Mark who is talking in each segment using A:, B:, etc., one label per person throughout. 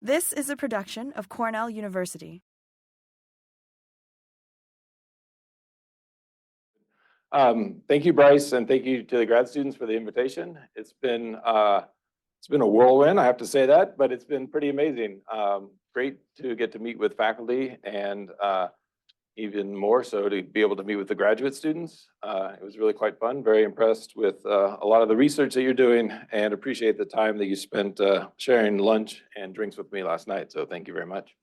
A: This is a production of Cornell University.
B: Thank you, Bryce, and thank you to the grad students for the invitation. It's been a whirlwind, I have to say that, but it's been pretty amazing. Great to get to meet with faculty and even more so to be able to meet with the graduate students. It was really quite fun. Very impressed with a lot of the research that you're doing and appreciate the time that you spent sharing lunch and drinks with me last night. So thank you very much.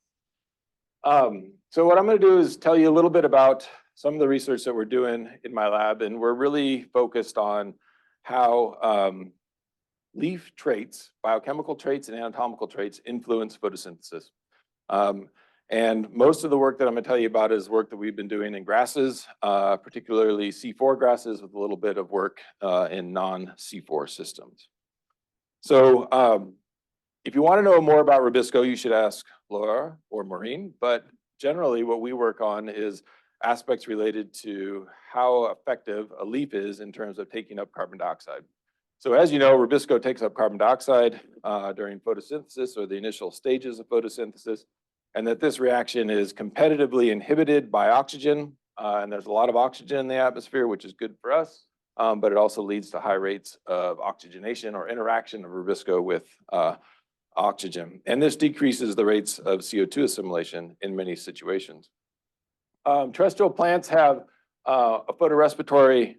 B: So what I'm going to do is tell you a little bit about some of the research that we're doing in my lab, and we're really focused on how leaf traits, biochemical traits and anatomical traits influence photosynthesis. And most of the work that I'm going to tell you about is work that we've been doing in grasses, particularly C4 grasses, with a little bit of work in non-C4 systems. So if you want to know more about rubisco, you should ask Laura or Maureen, but generally what we work on is aspects related to how effective a leaf is in terms of taking up carbon dioxide. So as you know, rubisco takes up carbon dioxide during photosynthesis or the initial stages of photosynthesis, and that this reaction is competitively inhibited by oxygen, and there's a lot of oxygen in the atmosphere, which is good for us, but it also leads to high rates of oxygenation or interaction of rubisco with oxygen. And this decreases the rates of CO2 assimilation in many situations. Terrestrial plants have a photorespiratory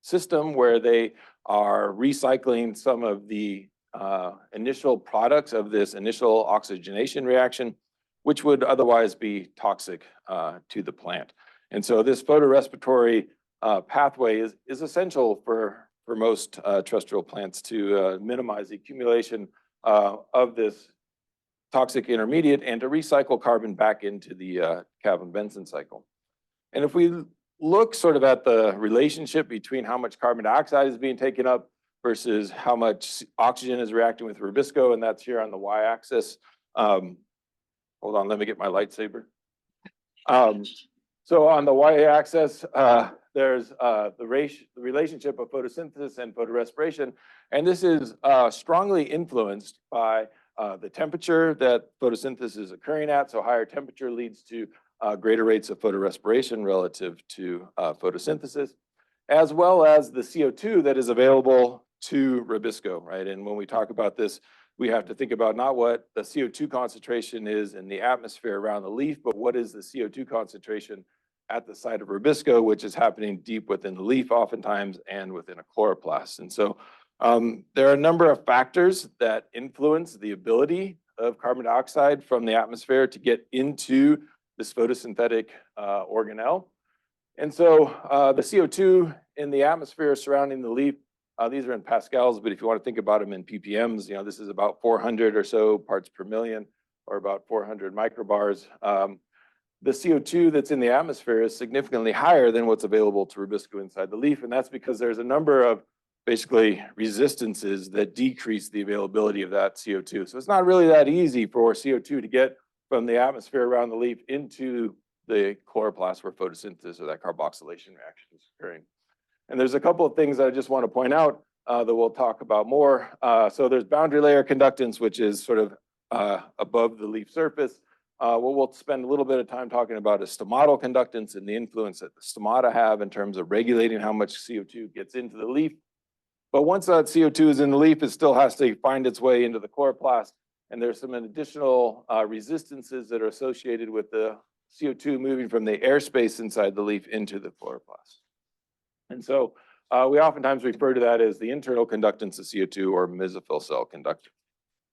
B: system where they are recycling some of the initial products of this initial oxygenation reaction, which would otherwise be toxic to the plant. And so this photorespiratory pathway is essential for most terrestrial plants to minimize the accumulation of this toxic intermediate and to recycle carbon back into the Calvin-Benson cycle. And if we look sort of at the relationship between how much carbon dioxide is being taken up versus how much oxygen is reacting with rubisco, and that's here on the y-axis. Hold on, let me get my lightsaber. So on the y-axis, there's the relationship of photosynthesis and photorespiration, and this is strongly influenced by the temperature that photosynthesis is occurring at. So higher temperature leads to greater rates of photorespiration relative to photosynthesis, as well as the CO2 that is available to rubisco, right? And when we talk about this, we have to think about not what the CO2 concentration is in the atmosphere around the leaf, but what is the CO2 concentration at the site of rubisco, which is happening deep within the leaf oftentimes and within a chloroplast. And so there are a number of factors that influence the ability of carbon dioxide from the atmosphere to get into this photosynthetic organelle. And so the CO2 in the atmosphere surrounding the leaf, these are in pascals, but if you want to think about them in ppms, this is about 400 or so parts per million, or about 400 microbars. The CO2 that's in the atmosphere is significantly higher than what's available to rubisco inside the leaf, and that's because there's a number of basically resistances that decrease the availability of that CO2. So it's not really that easy for CO2 to get from the atmosphere around the leaf into the chloroplast where photosynthesis or that carboxylation reaction is occurring. And there's a couple of things that I just want to point out that we'll talk about more. So there's boundary layer conductance, which is sort of above the leaf surface. What we'll spend a little bit of time talking about is stomatal conductance and the influence that the stomata have in terms of regulating how much CO2 gets into the leaf. But once that CO2 is in the leaf, it still has to find its way into the chloroplast. And there's some additional resistances that are associated with the CO2 moving from the airspace inside the leaf into the chloroplast. And so we oftentimes refer to that as the internal conductance of CO2 or mesophyll cell conductance.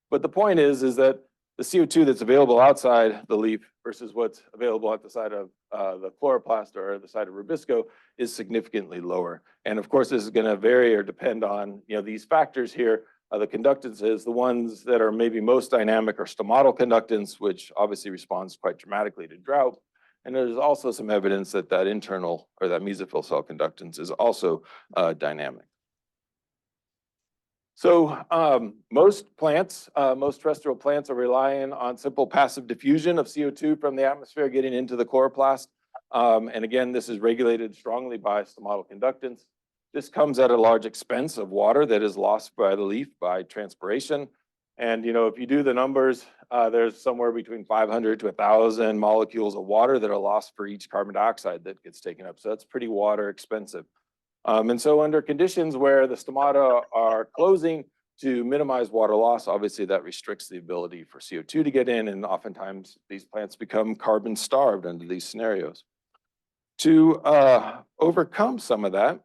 B: But the point is that the CO2 that's available outside the leaf versus what's available at the side of the chloroplast or the side of rubisco is significantly lower. And of course, this is going to vary or depend on these factors here. The conductances, the ones that are maybe most dynamic are stomatal conductance, which obviously responds quite dramatically to drought. And there's also some evidence that that internal or that mesophyll cell conductance is also dynamic. So most terrestrial plants are relying on simple passive diffusion of CO2 from the atmosphere getting into the chloroplast. And again, this is regulated strongly by stomatal conductance. This comes at a large expense of water that is lost by the leaf by transpiration. And if you do the numbers, there's somewhere between 500 to 1,000 molecules of water that are lost for each carbon dioxide that gets taken up. So that's pretty water expensive. And so under conditions where the stomata are closing to minimize water loss, obviously that restricts the ability for CO2 to get in, and oftentimes these plants become carbon starved under these scenarios. To overcome some of that,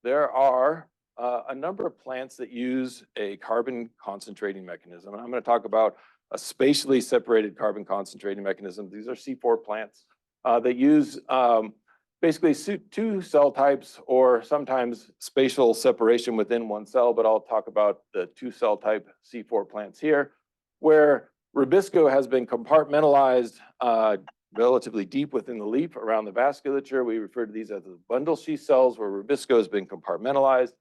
B: there are a number of plants that use a carbon concentrating mechanism. And I'm going to talk about a spatially separated carbon concentrating mechanism. These are C4 plants that use basically two cell types or sometimes spatial separation within one cell, but I'll talk about the two cell type C4 plants here, where rubisco has been compartmentalized relatively deep within the leaf around the vasculature. We refer to these as the bundle sheath cells, where rubisco has been compartmentalized.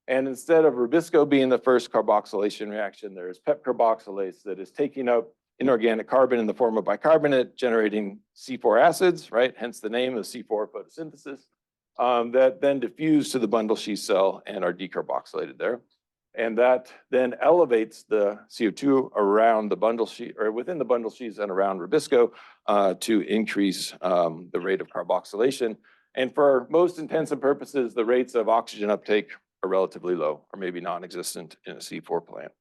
B: And instead of rubisco being the first carboxylation reaction, there is PEP carboxylase that is taking up inorganic carbon in the form of bicarbonate, generating C4 acids, right? Hence the name of C4 photosynthesis, that then diffuse to the bundle sheath cell and are decarboxylated there. And that then elevates the CO2 around the bundle sheath, or within the bundle sheaths and around rubisco, to increase the rate of carboxylation. And for most intents and purposes, the rates of oxygen uptake are relatively low, or maybe non-existent in a C4 plant.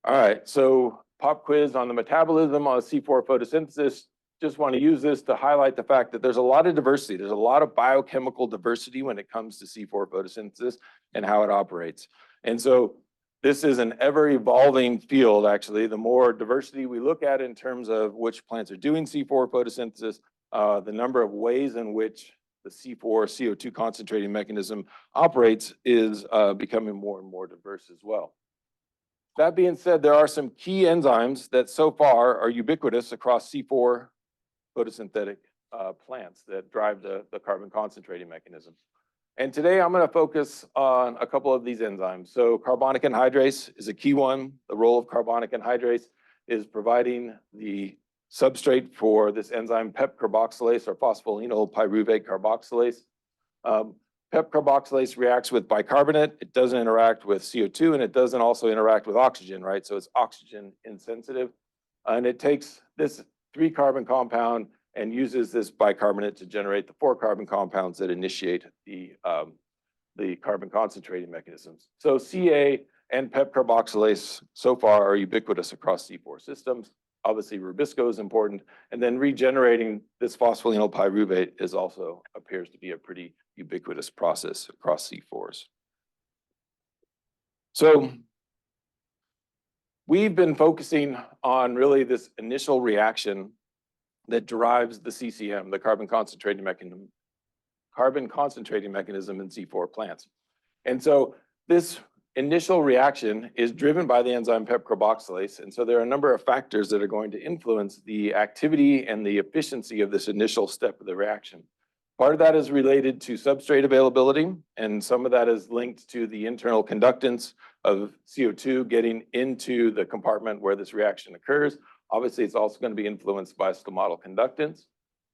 B: All right, so pop quiz on the metabolism on C4 photosynthesis. Just want to use this to highlight the fact that there's a lot of diversity. There's a lot of biochemical diversity when it comes to C4 photosynthesis and how it operates. And so this is an ever evolving field, actually. The more diversity we look at in terms of which plants are doing C4 photosynthesis, the number of ways in which the C4 CO2 concentrating mechanism operates is becoming more and more diverse as well. That being said, there are some key enzymes that so far are ubiquitous across C4 photosynthetic plants that drive the carbon concentrating mechanism. And today I'm going to focus on a couple of these enzymes. So carbonic anhydrase is a key one. The role of carbonic anhydrase is providing the substrate for this enzyme PEP carboxylase, or phospholynyl pyruvate carboxylase. PEP carboxylase reacts with bicarbonate. It doesn't interact with CO2, and it doesn't also interact with oxygen, right? So it's oxygen insensitive. And it takes this 3-carbon compound and uses this bicarbonate to generate the 4-carbon compounds that initiate the carbon concentrating mechanisms. So CA and PEP carboxylase so far are ubiquitous across C4 systems. Obviously, rubisco is important, and then regenerating this phospholynyl pyruvate is also appears to be a pretty ubiquitous process across C4s. So we've been focusing on really this initial reaction that drives the CCM, the carbon concentrating mechanism in C4 plants. And so this initial reaction is driven by the enzyme PEP carboxylase. And so there are a number of factors that are going to influence the activity and the efficiency of this initial step of the reaction. Part of that is related to substrate availability, and some of that is linked to the internal conductance of CO2 getting into the compartment where this reaction occurs. Obviously, it's also going to be influenced by stomatal conductance.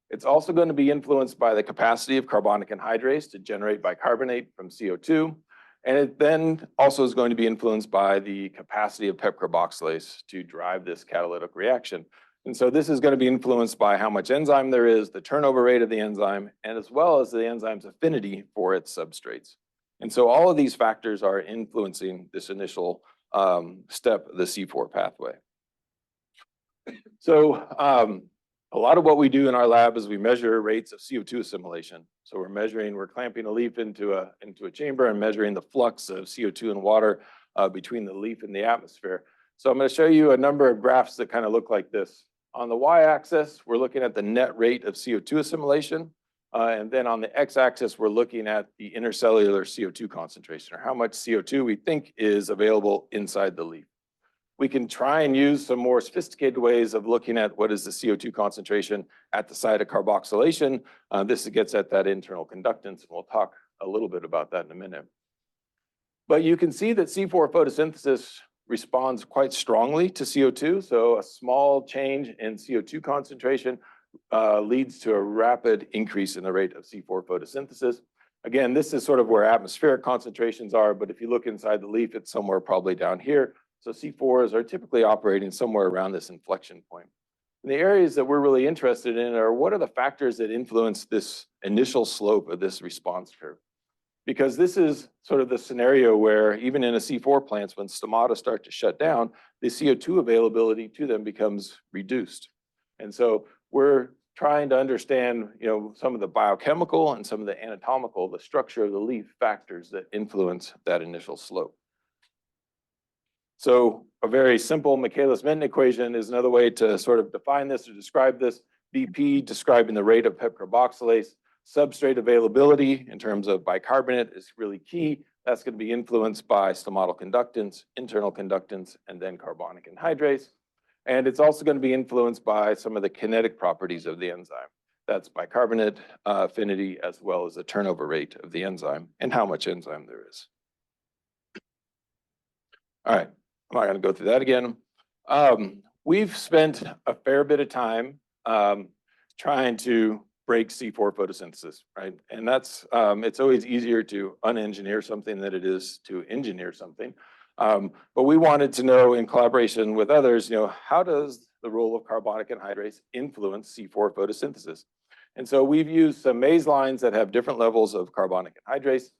B: It's also going to be influenced by the capacity of carbonic anhydrase to generate bicarbonate from CO2. And it then also is going to be influenced by the capacity of PEP carboxylase to drive this catalytic reaction. And so this is going to be influenced by how much enzyme there is, the turnover rate of the enzyme, and as well as the enzyme's affinity for its substrates. And so all of these factors are influencing this initial step of the C4 pathway. So a lot of what we do in our lab is we measure rates of CO2 assimilation. So we're clamping a leaf into a chamber and measuring the flux of CO2 and water between the leaf and the atmosphere. So I'm going to show you a number of graphs that kind of look like this. On the y-axis, we're looking at the net rate of CO2 assimilation. And then on the x-axis, we're looking at the intercellular CO2 concentration, or how much CO2 we think is available inside the leaf. We can try and use some more sophisticated ways of looking at what is the CO2 concentration at the site of carboxylation. This gets at that internal conductance, and we'll talk a little bit about that in a minute. But you can see that C4 photosynthesis responds quite strongly to CO2. So a small change in CO2 concentration leads to a rapid increase in the rate of C4 photosynthesis. Again, this is sort of where atmospheric concentrations are, but if you look inside the leaf, it's somewhere probably down here. So C4s are typically operating somewhere around this inflection point. And the areas that we're really interested in are what are the factors that influence this initial slope of this response curve? Because this is sort of the scenario where even in a C4 plants, when stomata start to shut down, the CO2 availability to them becomes reduced. And so we're trying to understand, some of the biochemical and some of the anatomical, the structure of the leaf factors that influence that initial slope. So a very simple Michaelis-Menten equation is another way to sort of define this or describe this. BP describing the rate of PEP carboxylase. Substrate availability in terms of bicarbonate is really key. That's going to be influenced by stomatal conductance, internal conductance, and then carbonic anhydrase. And it's also going to be influenced by some of the kinetic properties of the enzyme. That's bicarbonate affinity as well as the turnover rate of the enzyme and how much enzyme there is. All right, I'm not going to go through that again. We've spent a fair bit of time trying to break C4 photosynthesis, right? And that's, it's always easier to unengineer something than it is to engineer something. But we wanted to know in collaboration with others, how does the role of carbonic anhydrase influence C4 photosynthesis? And so we've used some maize lines that have different levels of carbonic anhydrase.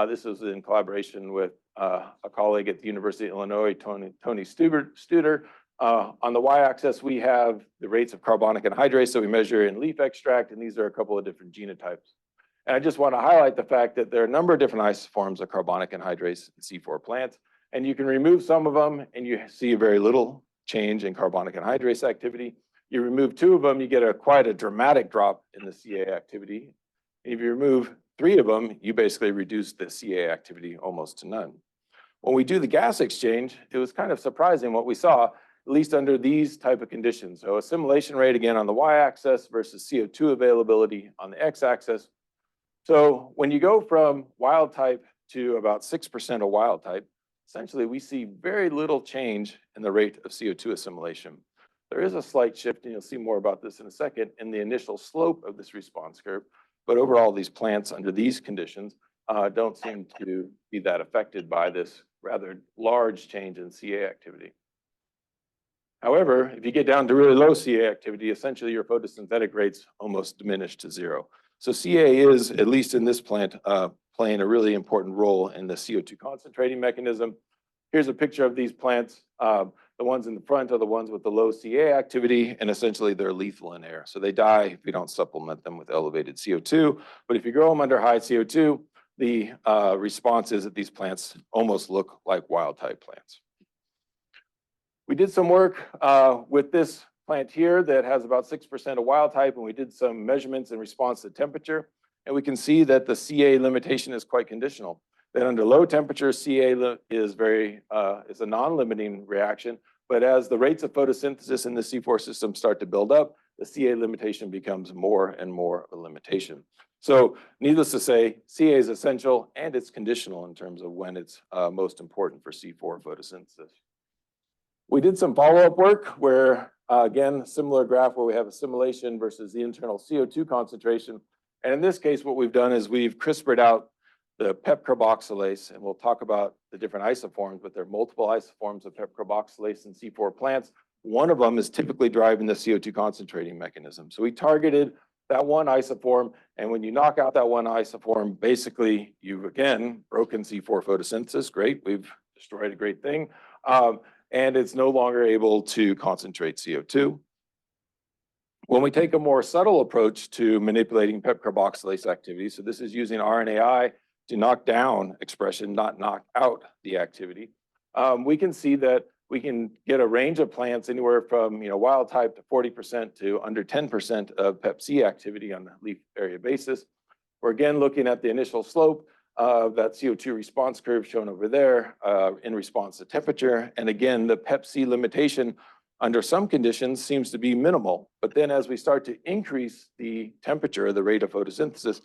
B: This was in collaboration with a colleague at the University of Illinois, Tony Studer. On the y-axis, we have the rates of carbonic anhydrase that we measure in leaf extract, and these are a couple of different genotypes. And I just want to highlight the fact that there are a number of different isoforms of carbonic anhydrase in C4 plants, and you can remove some of them, and you see very little change in carbonic anhydrase activity. You remove 2 of them, you get quite a dramatic drop in the CA activity. And if you remove 3 of them, you basically reduce the CA activity almost to none. When we do the gas exchange, it was kind of surprising what we saw, at least under these type of conditions. So assimilation rate again on the y-axis versus CO2 availability on the x-axis. So when you go from wild type to about 6% of wild type, essentially we see very little change in the rate of CO2 assimilation. There is a slight shift, and you'll see more about this in a second, in the initial slope of this response curve. But overall, these plants under these conditions don't seem to be that affected by this rather large change in CA activity. However, if you get down to really low CA activity, essentially your photosynthetic rates almost diminish to 0. So CA is, at least in this plant, playing a really important role in the CO2 concentrating mechanism. Here's a picture of these plants. The ones in the front are the ones with the low CA activity, and essentially they're lethal in air. So they die if you don't supplement them with elevated CO2. But if you grow them under high CO2, the response is that these plants almost look like wild type plants. We did some work with this plant here that has about 6% of wild type, and we did some measurements in response to temperature. And we can see that the CA limitation is quite conditional. That under low temperature, CA is a non-limiting reaction, but as the rates of photosynthesis in the C4 system start to build up, the CA limitation becomes more and more a limitation. So needless to say, CA is essential and it's conditional in terms of when it's most important for C4 photosynthesis. We did some follow-up work where, again, similar graph where we have assimilation versus the internal CO2 concentration. And in this case, what we've done is we've CRISPR'd out the PEP carboxylase, and we'll talk about the different isoforms, but there are multiple isoforms of PEP carboxylase in C4 plants. One of them is typically driving the CO2 concentrating mechanism. So we targeted that one isoform, and when you knock out that one isoform, basically you've again broken C4 photosynthesis. Great, we've destroyed a great thing. And it's no longer able to concentrate CO2. When we take a more subtle approach to manipulating PEP carboxylase activity, so this is using RNAi to knock down expression, not knock out the activity, we can see that we can get a range of plants anywhere from wild type to 40% to under 10% of PEP C activity on a leaf area basis. We're again looking at the initial slope of that CO2 response curve shown over there in response to temperature. And again, the PEP C limitation under some conditions seems to be minimal, but then as we start to increase the temperature, the rate of photosynthesis,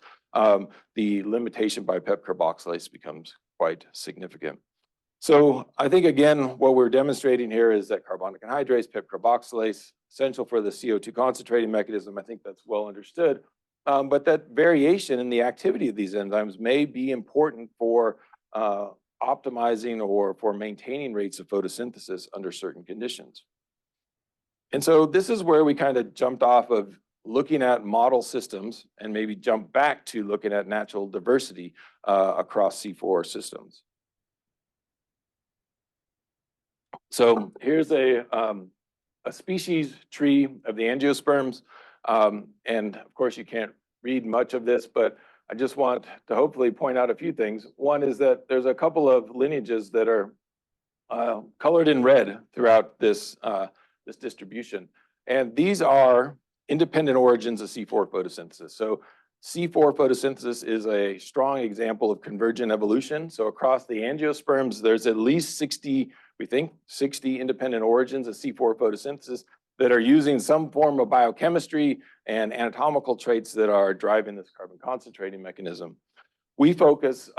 B: the limitation by PEP carboxylase becomes quite significant. So I think, again, what we're demonstrating here is that carbonic anhydrase, PEP carboxylase, essential for the CO2 concentrating mechanism. I think that's well understood. but that variation in the activity of these enzymes may be important for optimizing or for maintaining rates of photosynthesis under certain conditions. And so this is where we kind of jumped off of looking at model systems and maybe jump back to looking at natural diversity across C4 systems. So here's a species tree of the angiosperms. And of course, you can't read much of this, but I just want to hopefully point out a few things. One is that there's a couple of lineages that are colored in red throughout this, this distribution. And these are independent origins of C4 photosynthesis. So C4 photosynthesis is a strong example of convergent evolution. So across the angiosperms, there's at least 60, we think, 60 independent origins of C4 photosynthesis that are using some form of biochemistry and anatomical traits that are driving this carbon concentrating mechanism. We focus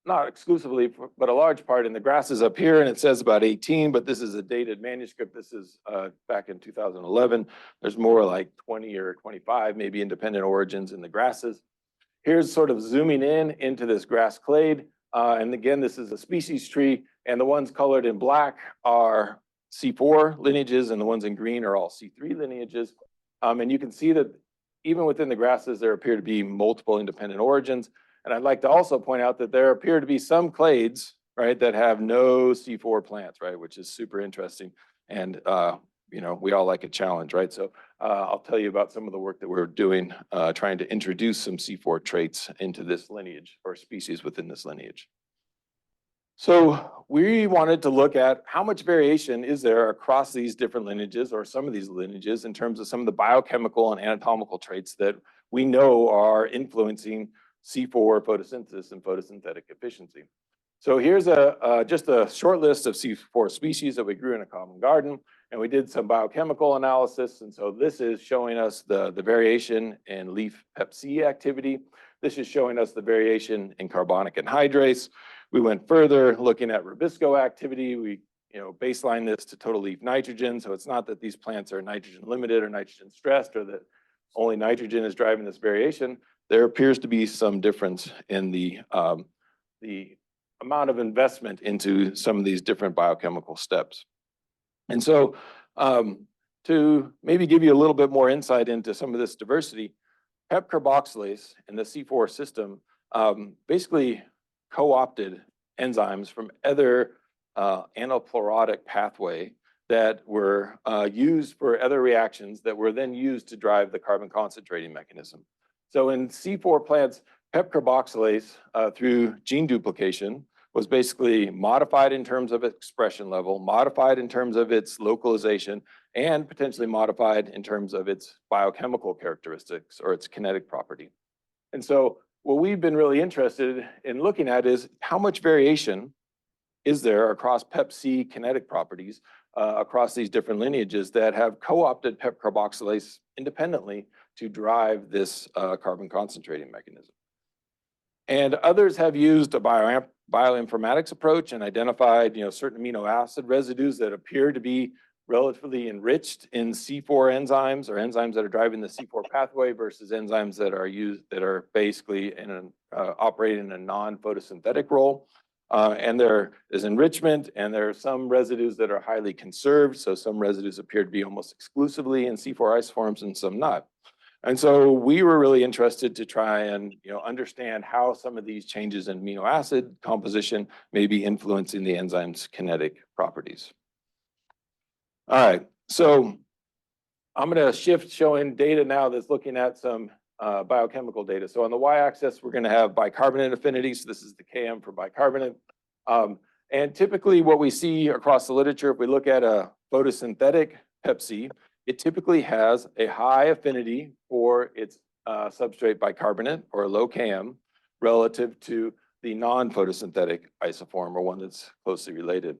B: not exclusively, but a large part in the grasses up here, and it says about 18, but this is a dated manuscript. This is back in 2011. There's more like 20 or 25, maybe independent origins in the grasses. Here's sort of zooming in into this grass clade. And again, this is a species tree, and the ones colored in black are C4 lineages, and the ones in green are all C3 lineages. And you can see that even within the grasses, there appear to be multiple independent origins. And I'd like to also point out that there appear to be some clades, right, that have no C4 plants, right, which is super interesting. And, you know, we all like a challenge, right? So I'll tell you about some of the work that we're doing, trying to introduce some C4 traits into this lineage or species within this lineage. So we wanted to look at how much variation is there across these different lineages or some of these lineages in terms of some of the biochemical and anatomical traits that we know are influencing C4 photosynthesis and photosynthetic efficiency. So here's just a short list of C4 species that we grew in a common garden, and we did some biochemical analysis. And so this is showing us the variation in leaf Pep C activity. This is showing us the variation in carbonic anhydrase. We went further looking at rubisco activity. We baseline this to total leaf nitrogen. So it's not that these plants are nitrogen limited or nitrogen stressed or that only nitrogen is driving this variation. There appears to be some difference in the amount of investment into some of these different biochemical steps. And so to maybe give you a little bit more insight into some of this diversity, PEP carboxylase in the C4 system basically co-opted enzymes from other anaplerotic pathway that were used for other reactions that were then used to drive the carbon concentrating mechanism. So in C4 plants, PEP carboxylase through gene duplication was basically modified in terms of expression level, modified in terms of its localization, and potentially modified in terms of its biochemical characteristics or its kinetic property. And so what we've been really interested in looking at is how much variation is there across Pep C kinetic properties across these different lineages that have co-opted PEP carboxylase independently to drive this carbon concentrating mechanism. And others have used a bioinformatics approach and identified certain amino acid residues that appear to be relatively enriched in C4 enzymes or enzymes that are driving the C4 pathway versus enzymes that are basically operating in a non-photosynthetic role. And there is enrichment, and there are some residues that are highly conserved. So some residues appear to be almost exclusively in C4 isoforms and some not. And so we were really interested to try and understand how some of these changes in amino acid composition may be influencing the enzyme's kinetic properties. All right, so I'm going to shift showing data now that's looking at some biochemical data. So on the y-axis, we're going to have bicarbonate affinities. So this is the Km for bicarbonate. And typically what we see across the literature, if we look at a photosynthetic Pep C, it typically has a high affinity for its substrate bicarbonate or low Km relative to the non-photosynthetic isoform or one that's closely related.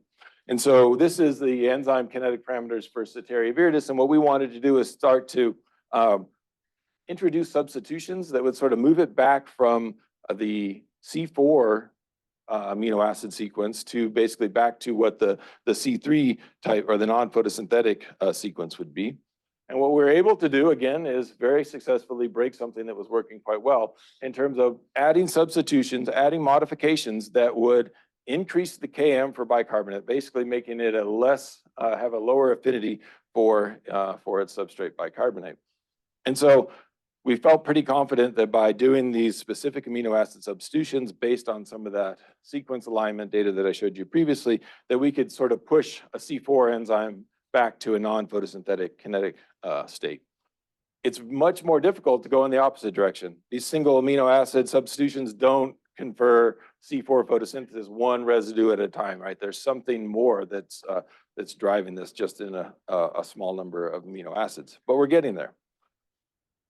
B: And so this is the enzyme kinetic parameters for Ceteria viridis. And what we wanted to do is start to introduce substitutions that would sort of move it back from the C4 amino acid sequence to basically back to what the C3 type or the non-photosynthetic sequence would be. And what we're able to do, again, is very successfully break something that was working quite well in terms of adding substitutions, adding modifications that would increase the Km for bicarbonate, basically making it have a lower affinity for its substrate bicarbonate. And so we felt pretty confident that by doing these specific amino acid substitutions based on some of that sequence alignment data that I showed you previously, that we could sort of push a C4 enzyme back to a non-photosynthetic kinetic state. It's much more difficult to go in the opposite direction. These single amino acid substitutions don't confer C4 photosynthesis one residue at a time, right? There's something more that's driving this just in a small number of amino acids, but we're getting there.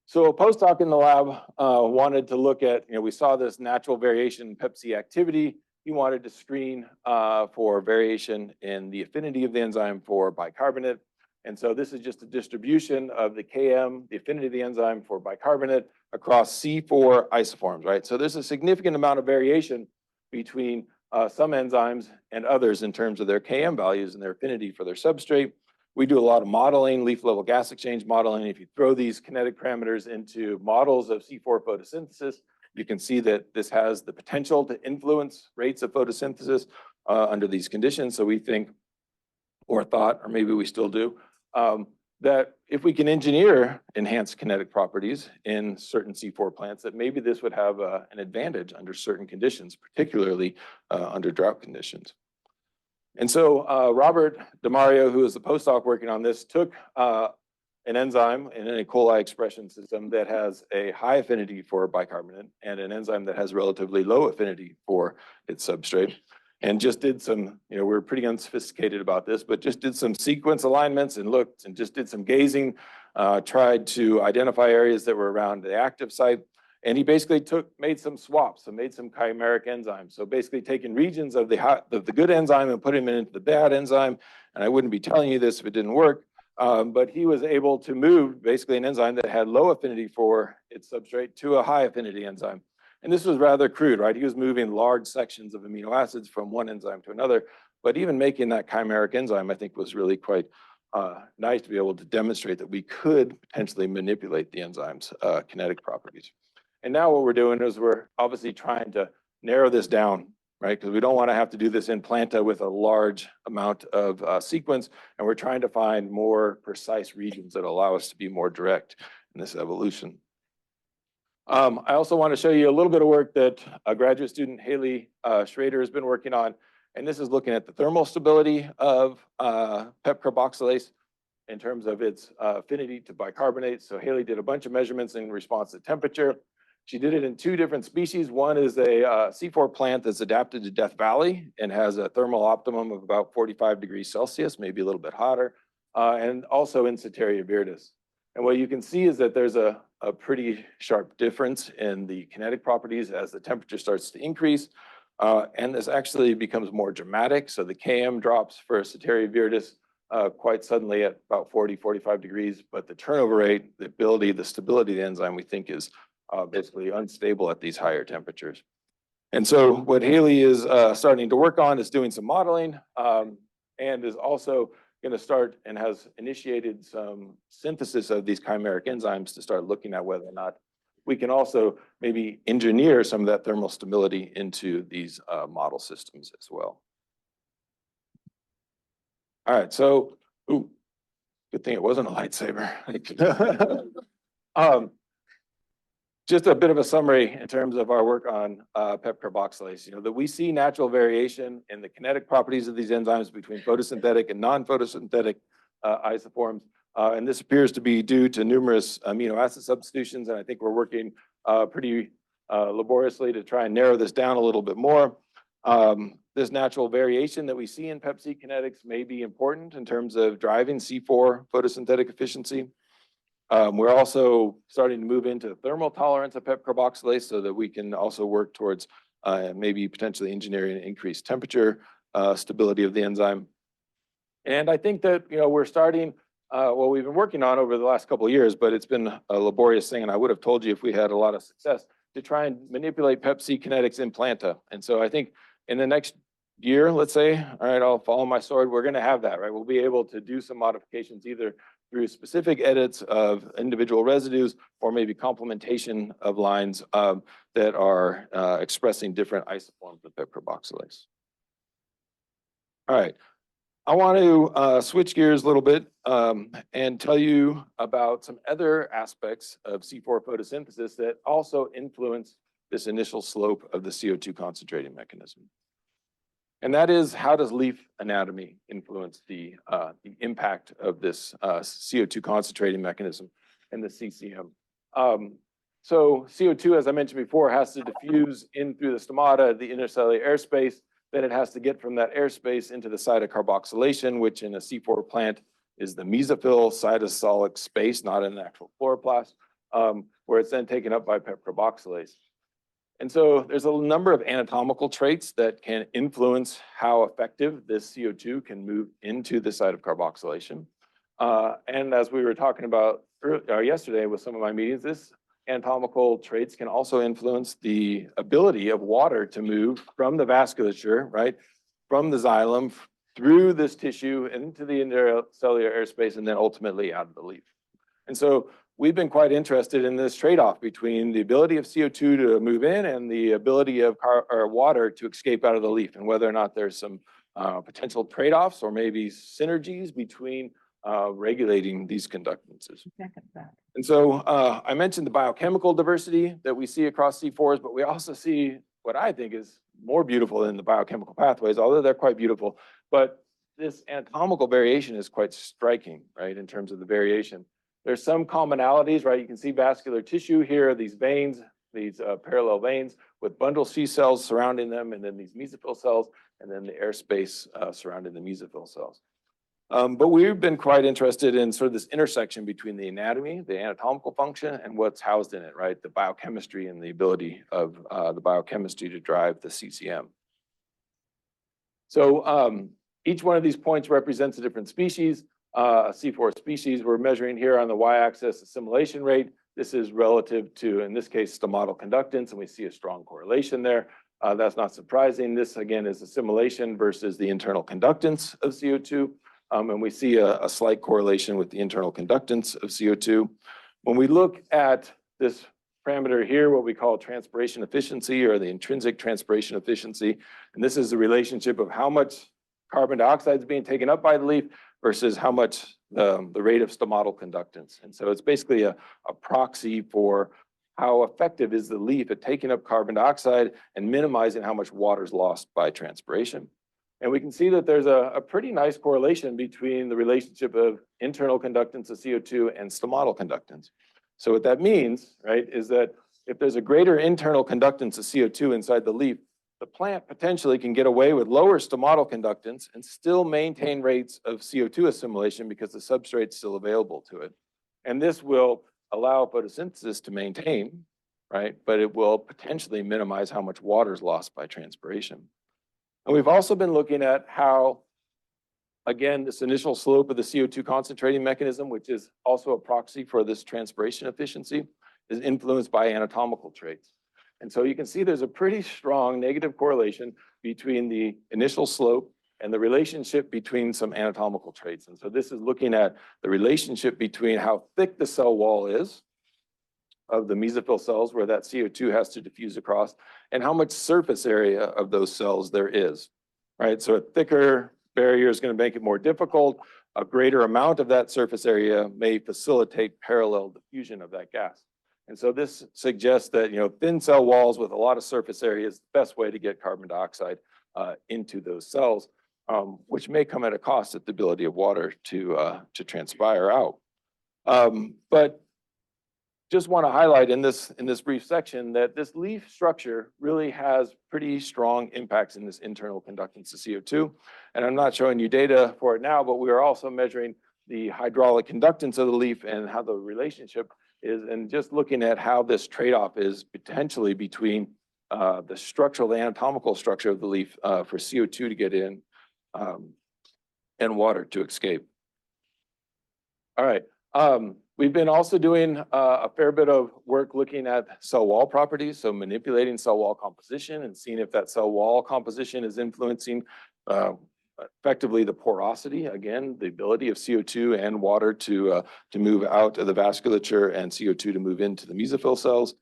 B: So a postdoc in the lab wanted to look at, we saw this natural variation in PEP-C activity. He wanted to screen for variation in the affinity of the enzyme for bicarbonate. And so this is just a distribution of the Km, the affinity of the enzyme for bicarbonate across C4 isoforms, right? So there's a significant amount of variation between some enzymes and others in terms of their Km values and their affinity for their substrate. We do a lot of modeling, leaf level gas exchange modeling. If you throw these kinetic parameters into models of C4 photosynthesis, you can see that this has the potential to influence rates of photosynthesis under these conditions. So we think, or thought, or maybe we still do, that if we can engineer enhanced kinetic properties in certain C4 plants, that maybe this would have an advantage under certain conditions, particularly under drought conditions. And so Robert DeMario, who is the postdoc working on this, took an enzyme in an E. coli expression system that has a high affinity for bicarbonate and an enzyme that has relatively low affinity for its substrate, and just did some, we're pretty unsophisticated about this, but just did some sequence alignments and looked and just did some gazing, tried to identify areas that were around the active site. And he basically made some swaps, so made some chimeric enzymes. So basically taking regions of the good enzyme and putting them into the bad enzyme. And I wouldn't be telling you this if it didn't work, but he was able to move basically an enzyme that had low affinity for its substrate to a high affinity enzyme. And this was rather crude, right? He was moving large sections of amino acids from one enzyme to another, but even making that chimeric enzyme, I think, was really quite nice to be able to demonstrate that we could potentially manipulate the enzyme's kinetic properties. And now what we're doing is we're obviously trying to narrow this down, right? Because we don't want to have to do this in planta with a large amount of sequence, and we're trying to find more precise regions that allow us to be more direct in this evolution. I also want to show you a little bit of work that a graduate student, Haley Schrader, has been working on, and this is looking at the thermal stability of PEP carboxylase in terms of its affinity to bicarbonate. So Haley did a bunch of measurements in response to temperature. She did it in two different species. One is a C4 plant that's adapted to Death Valley and has a thermal optimum of about 45 degrees Celsius, maybe a little bit hotter, and also in Ceteria viridis. And what you can see is that there's a pretty sharp difference in the kinetic properties as the temperature starts to increase. And this actually becomes more dramatic. So the Km drops for Ceteria viridis quite suddenly at about 40, 45 degrees, but the turnover rate, the stability of the enzyme, we think is basically unstable at these higher temperatures. And so what Haley is starting to work on is doing some modeling and is also going to start and has initiated some synthesis of these chimeric enzymes to start looking at whether or not we can also maybe engineer some of that thermal stability into these model systems as well. All right, so, good thing it wasn't a lightsaber. Just a bit of a summary in terms of our work on PEP carboxylase. That we see natural variation in the kinetic properties of these enzymes between photosynthetic and non-photosynthetic isoforms. And this appears to be due to numerous amino acid substitutions. And I think we're working pretty laboriously to try and narrow this down a little bit more. This natural variation that we see in PEP-C kinetics may be important in terms of driving C4 photosynthetic efficiency. We're also starting to move into thermal tolerance of PEP carboxylase so that we can also work towards maybe potentially engineering increased temperature stability of the enzyme. And I think that we're starting what we've been working on over the last couple of years, but it's been a laborious thing, and I would have told you if we had a lot of success to try and manipulate PEP-C kinetics in planta. And so I think in the next year, let's say, all right, I'll follow my sword, we're going to have that, right? We'll be able to do some modifications either through specific edits of individual residues or maybe complementation of lines that are expressing different isoforms of pepcarboxylase. All right, I want to switch gears a little bit and tell you about some other aspects of C4 photosynthesis that also influence this initial slope of the CO2 concentrating mechanism. And that is, how does leaf anatomy influence the impact of this CO2 concentrating mechanism and the CCM? So CO2, as I mentioned before, has to diffuse in through the stomata, the intercellular airspace. Then it has to get from that airspace into the site of carboxylation, which in a C4 plant is the mesophyll cytosolic space, not an actual chloroplast, where it's then taken up by pepcarboxylase. And so there's a number of anatomical traits that can influence how effective this CO2 can move into the site of carboxylation. And as we were talking about yesterday with some of my meetings, this anatomical traits can also influence the ability of water to move from the vasculature, right, from the xylem through this tissue into the intercellular airspace and then ultimately out of the leaf. And so we've been quite interested in this trade-off between the ability of CO2 to move in and the ability of water to escape out of the leaf, and whether or not there's some potential trade-offs or maybe synergies between regulating these conductances. And so I mentioned the biochemical diversity that we see across C4s, but we also see what I think is more beautiful than the biochemical pathways, although they're quite beautiful. But this anatomical variation is quite striking, right, in terms of the variation. There's some commonalities, right? You can see vascular tissue here, these veins, these parallel veins with bundle C cells surrounding them, and then these mesophyll cells, and then the airspace surrounding the mesophyll cells. But we've been quite interested in sort of this intersection between the anatomy, the anatomical function, and what's housed in it, right? The biochemistry and the ability of the biochemistry to drive the CCM. So each one of these points represents a different species. A C4 species we're measuring here on the y-axis assimilation rate. This is relative to, in this case, stomatal conductance, and we see a strong correlation there. That's not surprising. This, again, is assimilation versus the internal conductance of CO2. And we see a slight correlation with the internal conductance of CO2. When we look at this parameter here, what we call transpiration efficiency, or the intrinsic transpiration efficiency, and this is the relationship of how much carbon dioxide is being taken up by the leaf versus how much the rate of stomatal conductance. And so it's basically a proxy for how effective is the leaf at taking up carbon dioxide and minimizing how much water is lost by transpiration. And we can see that there's a pretty nice correlation between the relationship of internal conductance of CO2 and stomatal conductance. So what that means, right, is that if there's a greater internal conductance of CO2 inside the leaf, the plant potentially can get away with lower stomatal conductance and still maintain rates of CO2 assimilation because the substrate's still available to it. And this will allow photosynthesis to maintain, right, but it will potentially minimize how much water is lost by transpiration. And we've also been looking at how, again, this initial slope of the CO2 concentrating mechanism, which is also a proxy for this transpiration efficiency, is influenced by anatomical traits. And so you can see there's a pretty strong negative correlation between the initial slope and the relationship between some anatomical traits. And so this is looking at the relationship between how thick the cell wall is of the mesophyll cells, where that CO2 has to diffuse across, and how much surface area of those cells there is, right? So a thicker barrier is going to make it more difficult. A greater amount of that surface area may facilitate parallel diffusion of that gas. And so this suggests that, thin cell walls with a lot of surface area is the best way to get carbon dioxide into those cells, which may come at a cost at the ability of water to transpire out. But just want to highlight in this brief section that this leaf structure really has pretty strong impacts in this internal conductance of CO2. And I'm not showing you data for it now, but we are also measuring the hydraulic conductance of the leaf and how the relationship is, and just looking at how this trade-off is potentially between the structural, the anatomical structure of the leaf for CO2 to get in and water to escape. All right. We've been also doing a fair bit of work looking at cell wall properties, so manipulating cell wall composition and seeing if that cell wall composition is influencing effectively the porosity, again, the ability of CO2 and water to move out of the vasculature and CO2 to move into the mesophyll cells.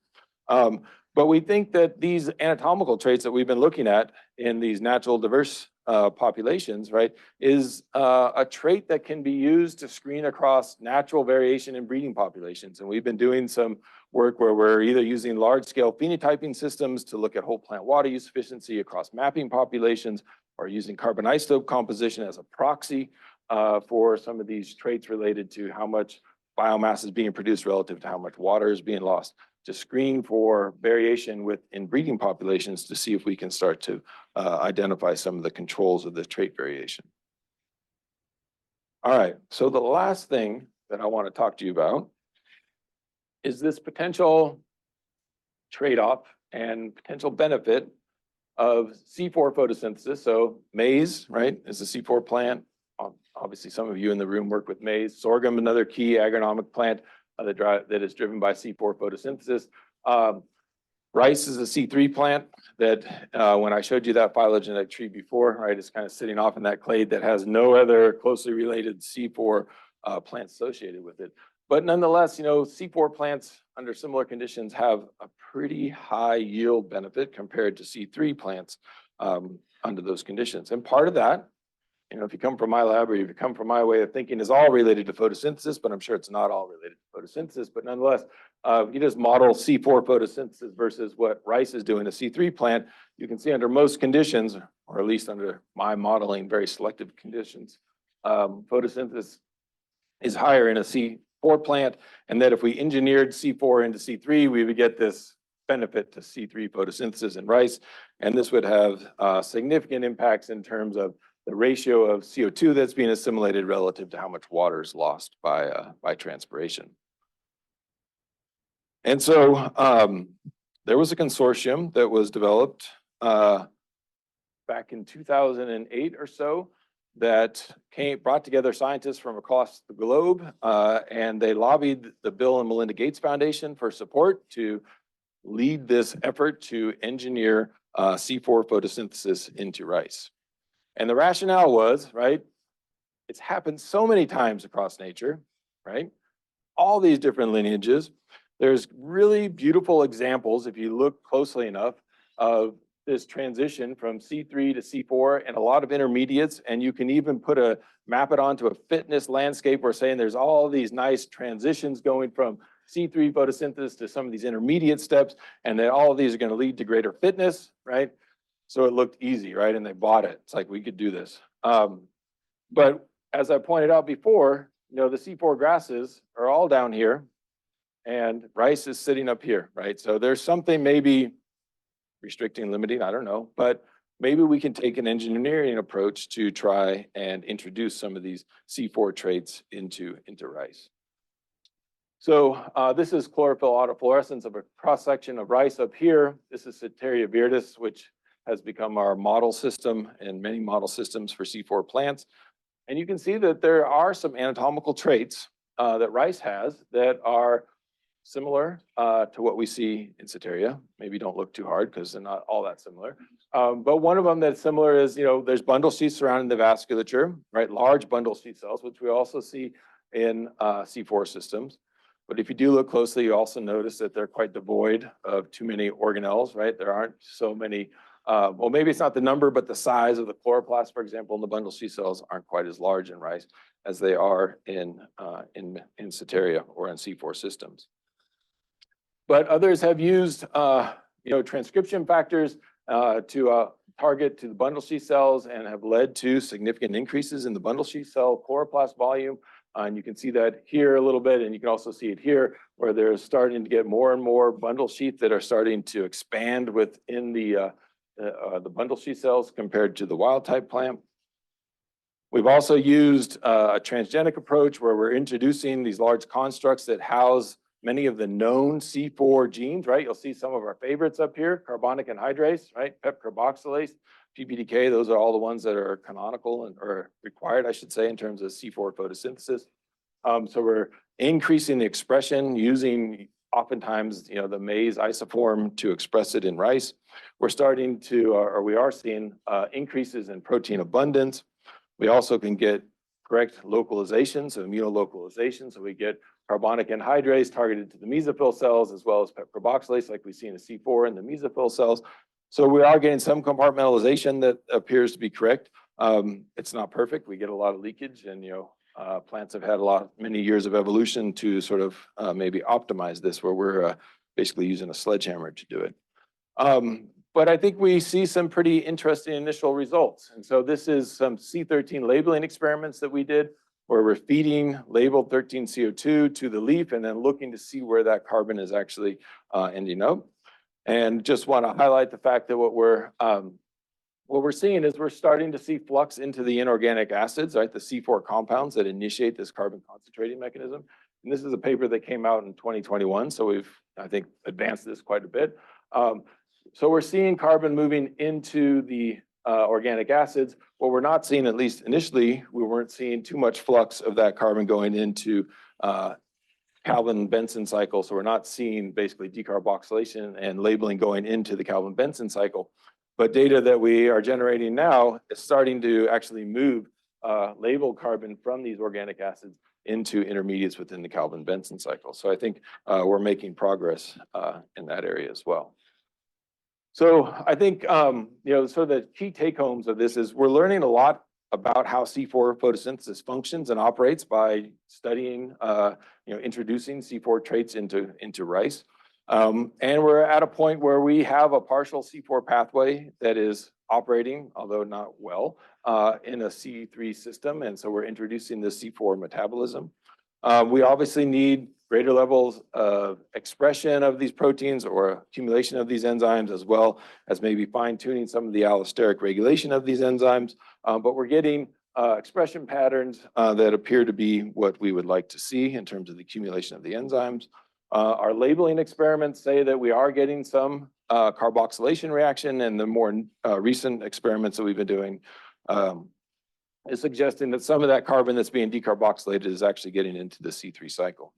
B: But we think that these anatomical traits that we've been looking at in these natural diverse populations, right, is a trait that can be used to screen across natural variation in breeding populations. And we've been doing some work where we're either using large-scale phenotyping systems to look at whole plant water use efficiency across mapping populations, or using carbon isotope composition as a proxy for some of these traits related to how much biomass is being produced relative to how much water is being lost, to screen for variation in breeding populations to see if we can start to identify some of the controls of the trait variation. All right, so the last thing that I want to talk to you about is this potential trade-off and potential benefit of C4 photosynthesis. So maize, right, is a C4 plant. Obviously, some of you in the room work with maize. Sorghum, another key agronomic plant that is driven by C4 photosynthesis. Rice is a C3 plant that when I showed you that phylogenetic tree before, right, it's kind of sitting off in that clade that has no other closely related C4 plants associated with it. But nonetheless, C4 plants under similar conditions have a pretty high yield benefit compared to C3 plants under those conditions. And part of that, if you come from my lab or if you come from my way of thinking, is all related to photosynthesis, but I'm sure it's not all related to photosynthesis. But nonetheless, you just model C4 photosynthesis versus what rice is doing, a C3 plant, you can see under most conditions, or at least under my modeling, very selective conditions, photosynthesis is higher in a C4 plant, and that if we engineered C4 into C3, we would get this benefit to C3 photosynthesis in rice, and this would have significant impacts in terms of the ratio of CO2 that's being assimilated relative to how much water is lost by transpiration. And so there was a consortium that was developed back in 2008 or so that brought together scientists from across the globe, and they lobbied the Bill and Melinda Gates Foundation for support to lead this effort to engineer C4 photosynthesis into rice. And the rationale was, right, it's happened so many times across nature, right? All these different lineages. There's really beautiful examples, if you look closely enough, of this transition from C3 to C4 and a lot of intermediates. And you can even map it onto a fitness landscape where saying there's all these nice transitions going from C3 photosynthesis to some of these intermediate steps, and that all of these are going to lead to greater fitness, right? So it looked easy, right? And they bought it. It's like, we could do this. But as I pointed out before, the C4 grasses are all down here and rice is sitting up here, right? So there's something maybe restricting, limiting, I don't know, but maybe we can take an engineering approach to try and introduce some of these C4 traits into rice. So this is chlorophyll autofluorescence of a cross-section of rice up here. This is Ceteria viridis, which has become our model system and many model systems for C4 plants. And you can see that there are some anatomical traits that rice has that are similar to what we see in Ceteria. Maybe don't look too hard because they're not all that similar. But one of them that's similar is, there's bundle sheaths surrounding the vasculature, right? Large bundle sheath cells, which we also see in C4 systems. But if you do look closely, you also notice that they're quite devoid of too many organelles, right? There aren't so many. Well, maybe it's not the number, but the size of the chloroplasts, for example, in the bundle sheath cells aren't quite as large in rice as they are in Ceteria or in C4 systems. But others have used, transcription factors to target to the bundle sheath cells and have led to significant increases in the bundle sheath cell chloroplast volume. And you can see that here a little bit, and you can also see it here, where they're starting to get more and more bundle sheath that are starting to expand within the bundle sheath cells compared to the wild type plant. We've also used a transgenic approach where we're introducing these large constructs that house many of the known C4 genes, right? You'll see some of our favorites up here, carbonic anhydrase, right? PEP carboxylase, PBDK, those are all the ones that are canonical or required, I should say, in terms of C4 photosynthesis. So we're increasing the expression using oftentimes, the maize isoform to express it in rice. We're starting to, or we are seeing increases in protein abundance. We also can get correct localization, so immunolocalization. So we get carbonic anhydrase targeted to the mesophyll cells, as well as carboxylase, like we see in the C4 in the mesophyll cells. So we are getting some compartmentalization that appears to be correct. It's not perfect. We get a lot of leakage, and plants have had many years of evolution to sort of maybe optimize this, where we're basically using a sledgehammer to do it. But I think we see some pretty interesting initial results. And so this is some C13 labeling experiments that we did, where we're feeding labeled 13CO2 to the leaf and then looking to see where that carbon is actually ending up. And just want to highlight the fact that what we're seeing is we're starting to see flux into the inorganic acids, right? The C4 compounds that initiate this carbon concentrating mechanism. And this is a paper that came out in 2021. So we've, I think, advanced this quite a bit. So we're seeing carbon moving into the organic acids. What we're not seeing, at least initially, we weren't seeing too much flux of that carbon going into Calvin-Benson cycle. So we're not seeing basically decarboxylation and labeling going into the Calvin-Benson cycle. But data that we are generating now is starting to actually move labeled carbon from these organic acids into intermediates within the Calvin-Benson cycle. So I think we're making progress in that area as well. So I think, sort of the key take-homes of this is we're learning a lot about how C4 photosynthesis functions and operates by studying, introducing C4 traits into rice. And we're at a point where we have a partial C4 pathway that is operating, although not well, in a C3 system. And so we're introducing the C4 metabolism. We obviously need greater levels of expression of these proteins or accumulation of these enzymes, as well as maybe fine-tuning some of the allosteric regulation of these enzymes. But we're getting expression patterns that appear to be what we would like to see in terms of the accumulation of the enzymes. Our labeling experiments say that we are getting some carboxylation reaction, and the more recent experiments that we've been doing is suggesting that some of that carbon that's being decarboxylated is actually getting into the C3 cycle.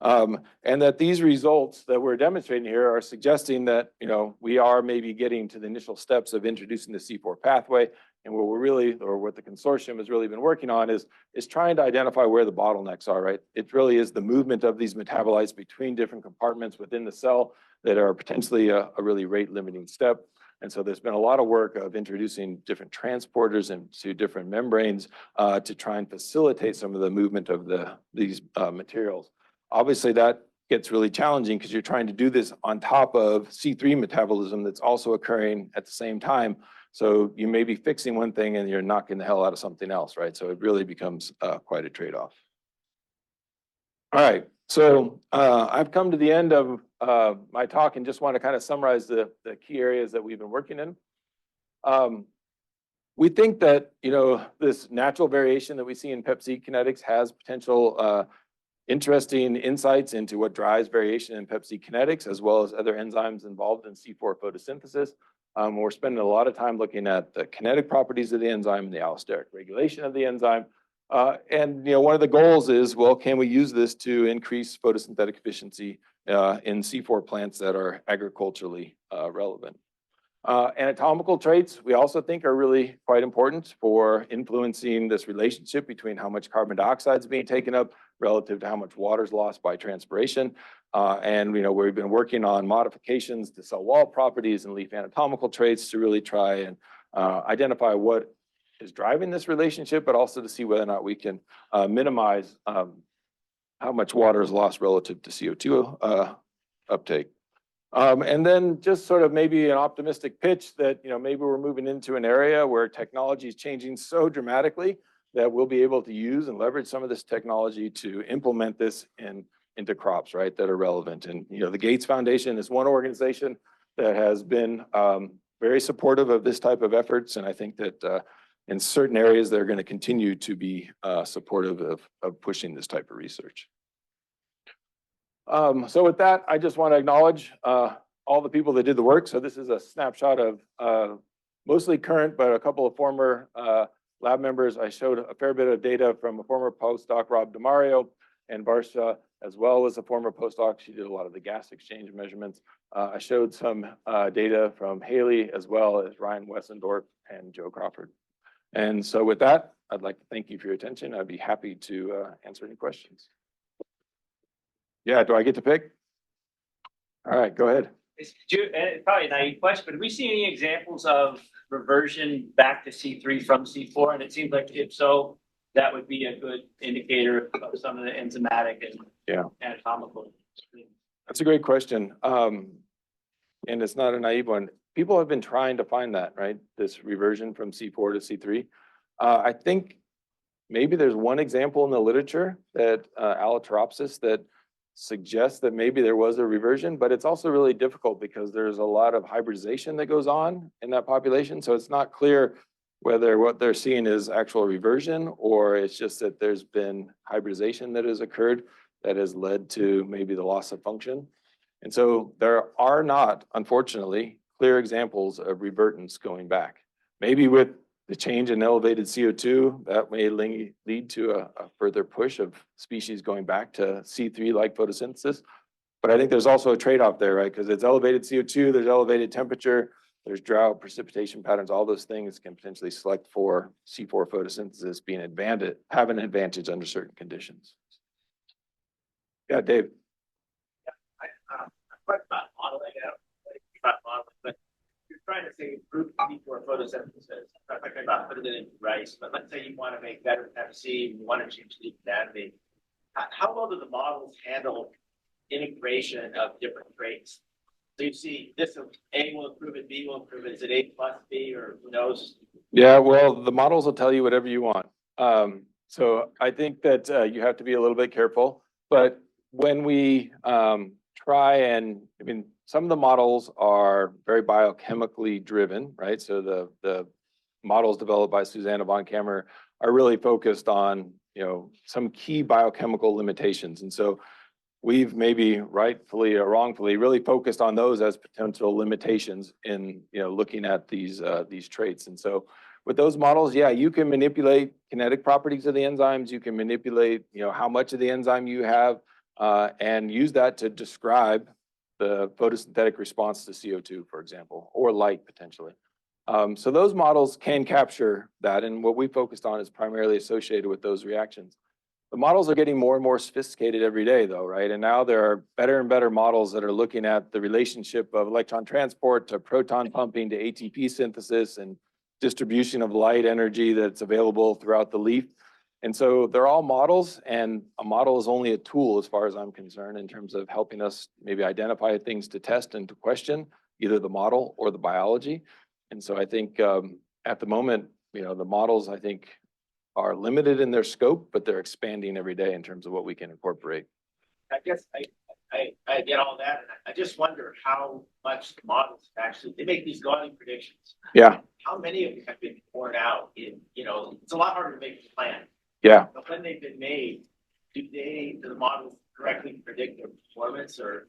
B: And that these results that we're demonstrating here are suggesting that, we are maybe getting to the initial steps of introducing the C4 pathway. And what we're really, or what the consortium has really been working on is trying to identify where the bottlenecks are, right? It really is the movement of these metabolites between different compartments within the cell that are potentially a really rate limiting step. And so there's been a lot of work of introducing different transporters into different membranes to try and facilitate some of the movement of these materials. Obviously, that gets really challenging because you're trying to do this on top of C3 metabolism that's also occurring at the same time. So you may be fixing one thing and you're knocking the hell out of something else, right? So it really becomes quite a trade-off. All right, so I've come to the end of my talk and just want to kind of summarize the key areas that we've been working in. We think that, this natural variation that we see in PepC kinetics has potential interesting insights into what drives variation in PepC kinetics, as well as other enzymes involved in C4 photosynthesis. We're spending a lot of time looking at the kinetic properties of the enzyme and the allosteric regulation of the enzyme. And one of the goals is, well, can we use this to increase photosynthetic efficiency in C4 plants that are agriculturally relevant? Anatomical traits, we also think are really quite important for influencing this relationship between how much carbon dioxide is being taken up relative to how much water is lost by transpiration. And we've been working on modifications to cell wall properties and leaf anatomical traits to really try and identify what is driving this relationship, but also to see whether or not we can minimize how much water is lost relative to CO2 uptake. And then just sort of maybe an optimistic pitch that, maybe we're moving into an area where technology is changing so dramatically that we'll be able to use and leverage some of this technology to implement this into crops, right, that are relevant. And, the Gates Foundation is one organization that has been very supportive of this type of efforts. And I think that in certain areas, they're going to continue to be supportive of pushing this type of research. So with that, I just want to acknowledge all the people that did the work. So this is a snapshot of mostly current, but a couple of former lab members. I showed a fair bit of data from a former postdoc, Rob DeMario, and Varsha, as well as a former postdoc. She did a lot of the gas exchange measurements. I showed some data from Haley, as well as Ryan Wessendorf and Joe Crawford. And so with that, I'd like to thank you for your attention. I'd be happy to answer any questions. Yeah, do I get to pick? All right, go ahead.
C: It's probably a naive question, but have we seen any examples of reversion back to C3 from C4? And it seems like if so, that would be a good indicator of some of the enzymatic and anatomical.
B: That's a great question. And it's not a naive one. People have been trying to find that, right? This reversion from C4 to C3. I think maybe there's one example in the literature that Alloteropsis that suggests that maybe there was a reversion, but it's also really difficult because there's a lot of hybridization that goes on in that population. So it's not clear whether what they're seeing is actual reversion or it's just that there's been hybridization that has occurred that has led to maybe the loss of function. And so there are not, unfortunately, clear examples of revertance going back. Maybe with the change in elevated CO2, that may lead to a further push of species going back to C3-like photosynthesis. But I think there's also a trade-off there, right? Because it's elevated CO2, there's elevated temperature, there's drought, precipitation patterns, all those things can potentially select for C4 photosynthesis being have an advantage under certain conditions. Yeah, Dave.
C: I'm quite about modeling out, about modeling, but you're trying to say improve C4 photosynthesis. I'm not talking about putting it in rice, but let's say you want to make better FC, you want to change the anatomy. How well do the models handle integration of different traits? So you see this A will improve it, B will improve it. Is it A plus B or who knows?
B: Yeah, well, the models will tell you whatever you want. So I think that you have to be a little bit careful. But when we try and, I mean, some of the models are very biochemically driven, right? So the models developed by Susanna von Kammer are really focused on, some key biochemical limitations. And so we've maybe rightfully or wrongfully really focused on those as potential limitations in, looking at these traits. And so with those models, yeah, you can manipulate kinetic properties of the enzymes. You can manipulate, how much of the enzyme you have, and use that to describe the photosynthetic response to CO2, for example, or light potentially. So those models can capture that. And what we focused on is primarily associated with those reactions. The models are getting more and more sophisticated every day though, right? And now there are better and better models that are looking at the relationship of electron transport to proton pumping to ATP synthesis and distribution of light energy that's available throughout the leaf. And so they're all models, and a model is only a tool as far as I'm concerned in terms of helping us maybe identify things to test and to question, either the model or the biology. And so I think at the moment, the models, I think, are limited in their scope, but they're expanding every day in terms of what we can incorporate.
C: I guess I get all that, and I just wonder how much the models actually, they make these gaudy predictions.
B: Yeah.
C: How many of them have been borne out in, it's a lot harder to make a plan.
B: Yeah.
C: But when they've been made, do the models correctly predict their performance, or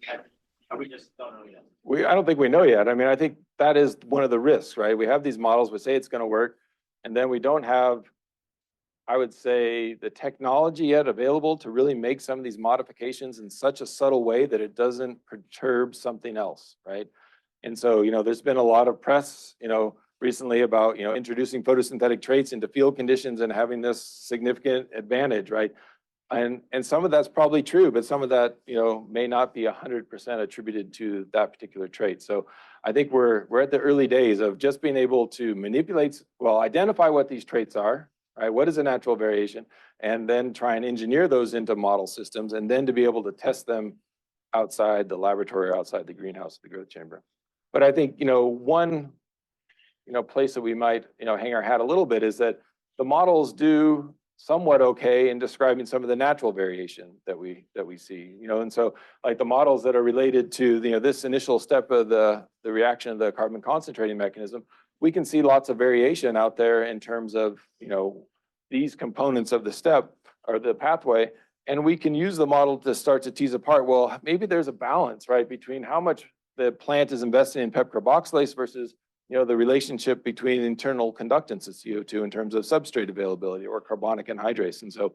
C: we just don't know yet?
B: I don't think we know yet. I mean, I think that is one of the risks, right? We have these models, we say it's going to work, and then we don't have, I would say, the technology yet available to really make some of these modifications in such a subtle way that it doesn't perturb something else, right? And so, there's been a lot of press, recently about, introducing photosynthetic traits into field conditions and having this significant advantage, right? And some of that's probably true, but some of that, may not be 100% attributed to that particular trait. So I think we're at the early days of just being able to identify what these traits are, right? What is a natural variation? And then try and engineer those into model systems, and then to be able to test them outside the laboratory or outside the greenhouse, the growth chamber. But I think, one, place that we might, hang our hat a little bit is that the models do somewhat okay in describing some of the natural variation that we see, and so like the models that are related to, this initial step of the reaction of the carbon concentrating mechanism, we can see lots of variation out there in terms of, these components of the step or the pathway. And we can use the model to start to tease apart, well, maybe there's a balance, right, between how much the plant is investing in pepcarboxylase versus, the relationship between internal conductance of CO2 in terms of substrate availability or carbonic anhydrase. And so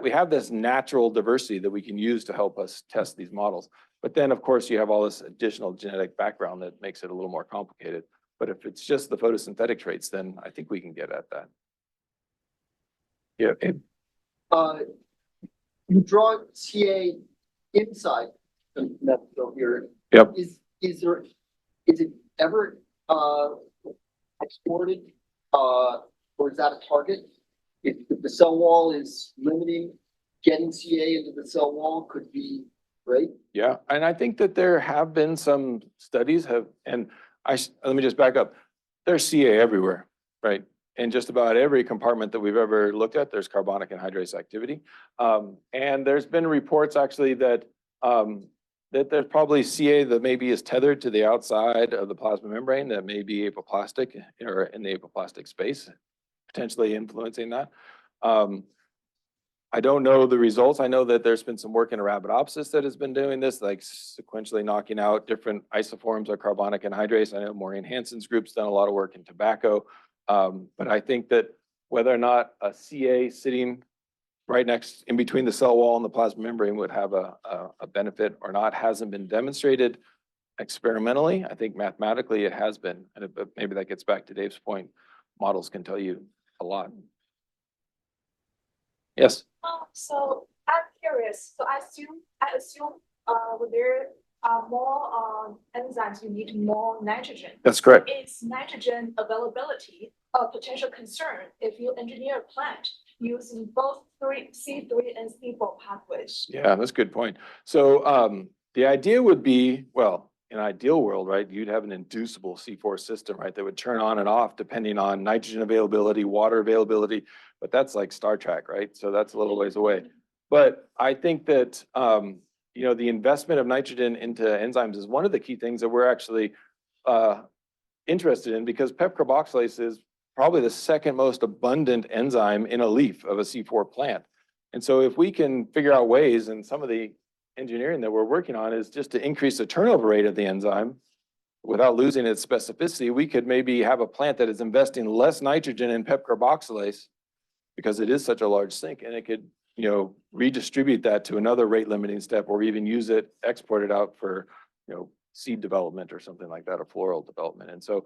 B: we have this natural diversity that we can use to help us test these models. But then, of course, you have all this additional genetic background that makes it a little more complicated. But if it's just the photosynthetic traits, then I think we can get at that. Yeah.
D: You draw CA inside the method here.
B: Yep.
D: Is it ever exported, or is that a target? If the cell wall is limiting getting CA into the cell wall, could be great.
B: Yeah, and I think that there have been some studies and let me just back up. There's CA everywhere, right? In just about every compartment that we've ever looked at, there's carbonic anhydrase activity. And there's been reports actually that that there's probably CA that maybe is tethered to the outside of the plasma membrane that may be apoplastic or in the apoplastic space, potentially influencing that. I don't know the results. I know that there's been some work in Arabidopsis that has been doing this, like sequentially knocking out different isoforms of carbonic anhydrase. I know Maureen Hansen's group's done a lot of work in tobacco. But I think that whether or not a CA sitting right next in between the cell wall and the plasma membrane would have a benefit or not hasn't been demonstrated experimentally. I think mathematically it has been, and maybe that gets back to Dave's point. Models can tell you a lot. Yes.
E: So I'm curious. So I assume when there are more enzymes, you need more nitrogen.
B: That's correct.
E: Is nitrogen availability a potential concern if you engineer a plant using both C3 and C4 pathways?
B: Yeah, that's a good point. So the idea would be, well, in an ideal world, right, you'd have an inducible C4 system, right, that would turn on and off depending on nitrogen availability, water availability, but that's like Star Trek, right? So that's a little ways away. But I think that, you know, the investment of nitrogen into enzymes is one of the key things that we're actually interested in, because PEP carboxylase is probably the second most abundant enzyme in a leaf of a C4 plant. And so if we can figure out ways, and some of the engineering that we're working on is just to increase the turnover rate of the enzyme without losing its specificity, we could maybe have a plant that is investing less nitrogen in PEP carboxylase because it is such a large sink, and it could, you know, redistribute that to another rate limiting step, or even use it, export it out for, you know, seed development or something like that, or floral development. And so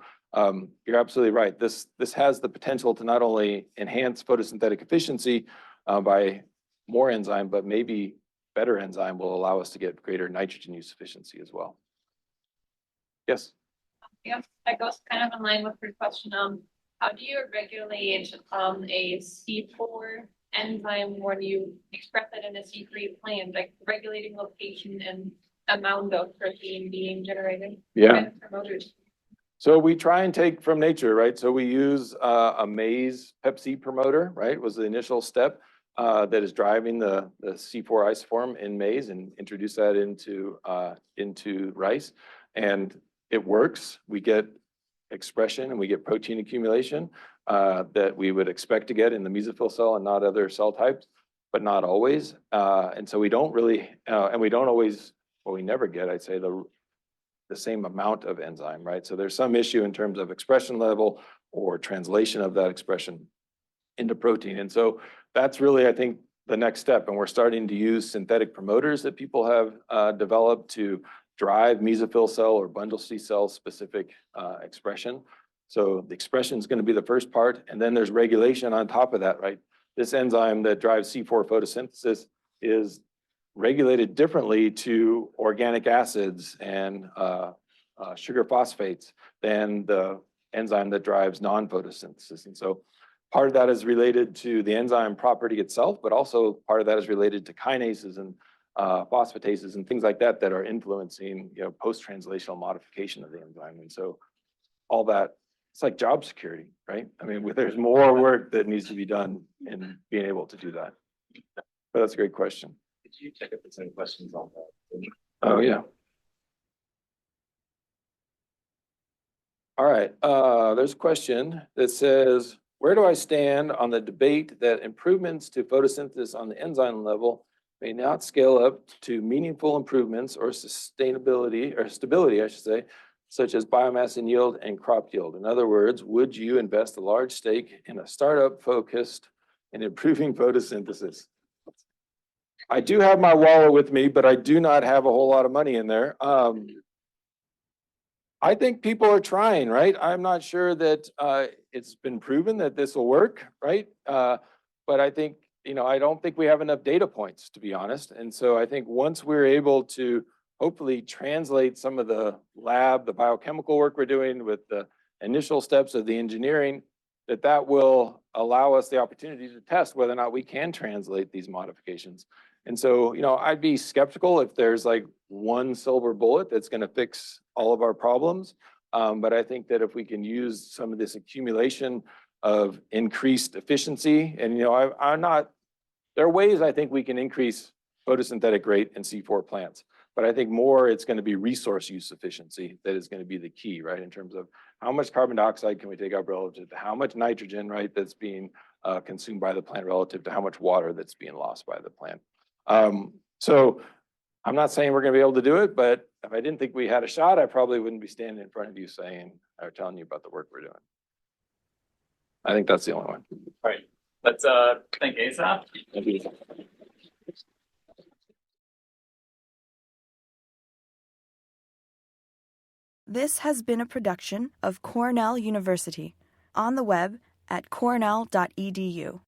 B: you're absolutely right. This has the potential to not only enhance photosynthetic efficiency by more enzyme, but maybe better enzyme will allow us to get greater nitrogen use efficiency as well. Yes.
F: Yeah, that goes kind of in line with your question. How do you regulate a C4 enzyme when you express it in a C3 plant, like regulating location and amount of protein being generated?
B: Yeah.
F: Promoters.
B: So we try and take from nature, right? So we use a maize Pep-C promoter, right? Was the initial step that is driving the C4 isoform in maize, and introduce that into rice. And it works. We get expression and we get protein accumulation that we would expect to get in the mesophyll cell and not other cell types, but not always. And so we don't really, and we don't always, well, we never get, I'd say, the same amount of enzyme, right? So there's some issue in terms of expression level or translation of that expression into protein. And so that's really, I think, the next step. And we're starting to use synthetic promoters that people have developed to drive mesophyll cell or bundle C cell specific expression. So the expression is going to be the first part, and then there's regulation on top of that, right? This enzyme that drives C4 photosynthesis is regulated differently to organic acids and sugar phosphates than the enzyme that drives non-photosynthesis. And so part of that is related to the enzyme property itself, but also part of that is related to kinases and phosphatases and things like that that are influencing, you know, post-translational modification of the enzyme. And so all that, it's like job security, right? I mean, there's more work that needs to be done in being able to do that. But that's a great question.
C: Did you check if there's any questions on that?
B: Oh, yeah. All right, there's a question that says, where do I stand on the debate that improvements to photosynthesis on the enzyme level may not scale up to meaningful improvements or sustainability or stability, I should say, such as biomass and yield and crop yield? In other words, would you invest a large stake in a startup focused in improving photosynthesis? I do have my wallet with me, but I do not have a whole lot of money in there. I think people are trying, right? I'm not sure that it's been proven that this will work, right? But I think, I don't think we have enough data points, to be honest. And so I think once we're able to hopefully translate some of the biochemical work we're doing with the initial steps of the engineering, that will allow us the opportunity to test whether or not we can translate these modifications. And so, I'd be skeptical if there's like one silver bullet that's going to fix all of our problems. But I think that if we can use some of this accumulation of increased efficiency, and there are ways I think we can increase photosynthetic rate in C4 plants. But I think more it's going to be resource use efficiency that is going to be the key, right? In terms of how much carbon dioxide can we take out relative to how much nitrogen, right, that's being consumed by the plant relative to how much water that's being lost by the plant. So I'm not saying we're going to be able to do it, but if I didn't think we had a shot, I probably wouldn't be standing in front of you saying or telling you about the work we're doing. I think that's the only one.
G: All right, let's thank Asaph.
B: Thank you.
A: This has been a production of Cornell University, on the web at cornell.edu.